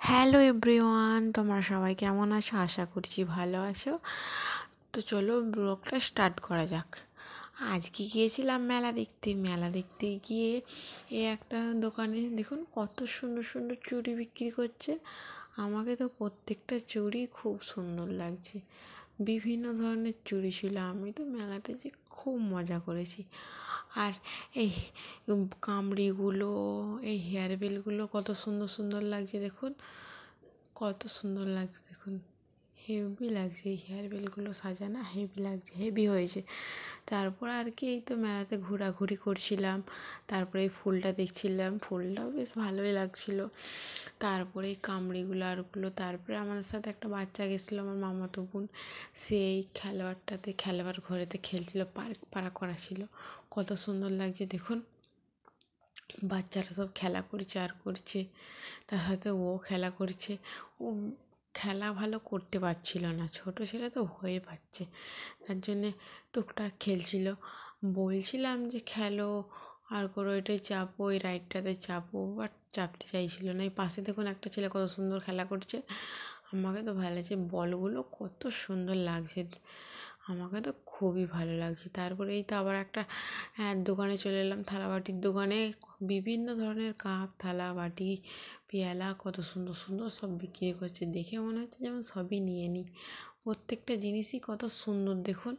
Hello everyone, তোমরা সবাই কেমন আছো? আশা করছি ভালো আছো। তো চলো ব্লগটা স্টার্ট করা যাক। আজকে গিয়েছিলাম মেলা দেখতে গিয়ে একটা দোকানে দেখুন কত সুন্দর সুন্দর চুড়ি বিক্রি করছে। আমাকে তো প্রত্যেকটা চুড়ি খুব সুন্দর লাগছে। বিভিন্ন ধরনের চুড়ি ছিল। আমি তো মেলাতে যে খুব মজা করেছি। আর এই কামড়িগুলো, এই হেয়ার বেলগুলো কত সুন্দর সুন্দর লাগছে দেখুন, কত সুন্দর লাগছে দেখুন, হেভি লাগছে। এই হেয়ার বেলগুলো সাজানো হেভি লাগছে, হেভি হয়েছে। তারপর আর কি এই তো মেলাতে ঘোরাঘুরি করছিলাম। তারপরে এই ফুলটা দেখছিলাম, ফুলটাও বেশ ভালোই লাগছিল। তারপরে এই কামড়িগুলো আরগুলো, তারপরে আমাদের সাথে একটা বাচ্চা গেছিলো, আমার মামাতো বোন। সেই খেলোয়াড় ঘরেতে খেলছিল, পাড়া করা ছিল। কত সুন্দর লাগছে দেখুন, বাচ্চারা সব খেলা করছে আর করছে, তার সাথে ও খেলা করছে। ও খেলা ভালো করতে পারছিল না, ছোটো ছেলে তো ভয় পাচ্ছে, তার জন্যে টুকটাক খেলছিল। বলছিলাম যে খেলো আর করো, এটাই চাপো, এই রাইডটাতে চাপো, বাট চাপতে চাইছিল না। এই পাশে দেখুন একটা ছেলে কত সুন্দর খেলা করছে। আমাকে তো ভালো লাগছে, বলগুলো কত সুন্দর লাগছে, আমাকে তো খুবই ভালো লাগছে। তারপরে এই তো আবার একটা দোকানে চলে এলাম, থালাবাটির দোকানে। বিভিন্ন ধরনের কাপ, থালা, বাটি, পেয়ালা কত সুন্দর সুন্দর সব বিক্রি করছে। দেখে মনে হচ্ছে যেমন সবই নিয়ে নিই। প্রত্যেকটা জিনিসই কত সুন্দর দেখুন,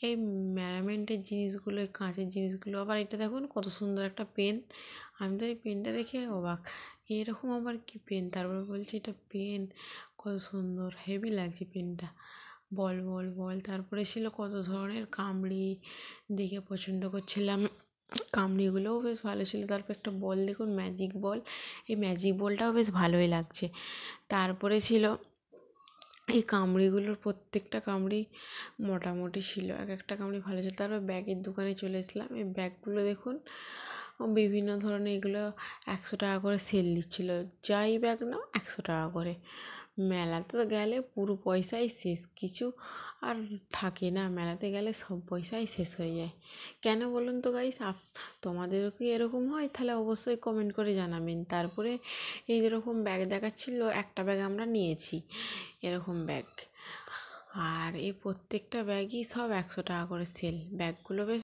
এই মেরামেন্টের জিনিসগুলো, এই কাঁচের জিনিসগুলো। আবার এটা দেখুন কত সুন্দর একটা পেন। আমি তো এই পেনটা দেখে অবাক, এরকম আবার কি পেন? তারপর বলছে এটা পেন, কত সুন্দর, হেভি লাগছে পেনটা। বল বল বল তারপরে ছিল কত ধরনের কামড়ি, দেখে পছন্দ করছিলাম। কামড়িগুলোও বেশ ভালো ছিল। তারপর একটা বল দেখুন, ম্যাজিক বল, এই ম্যাজিক বলটাও বেশ ভালোই লাগছে। তারপরে ছিল এই কামড়িগুলোর, প্রত্যেকটা কামড়ি মোটামুটি ছিল, এক একটা কামড়ি ভালো ছিল। তারপর ব্যাগের দোকানে চলে এসেছিলাম। এই ব্যাগগুলো দেখুন বিভিন্ন ধরনের, এগুলো 100 টাকা করে সেল দিচ্ছিলো। যাই ব্যাগ নাও 100 টাকা করে। মেলাতে তো গেলে পুরো পয়সাই শেষ, কিছু আর থাকে না। মেলাতে গেলে সব পয়সাই শেষ হয়ে যায়। কেন বলুন তো গাইস? তোমাদেরও কি এরকম হয়? তাহলে অবশ্যই কমেন্ট করে জানাবেন। তারপরে এই যেরকম ব্যাগ দেখাচ্ছিলো, একটা ব্যাগ আমরা নিয়েছি, এরকম ব্যাগ। আর এই প্রত্যেকটা ব্যাগই সব 100 টাকা করে সেল। ব্যাগগুলো বেশ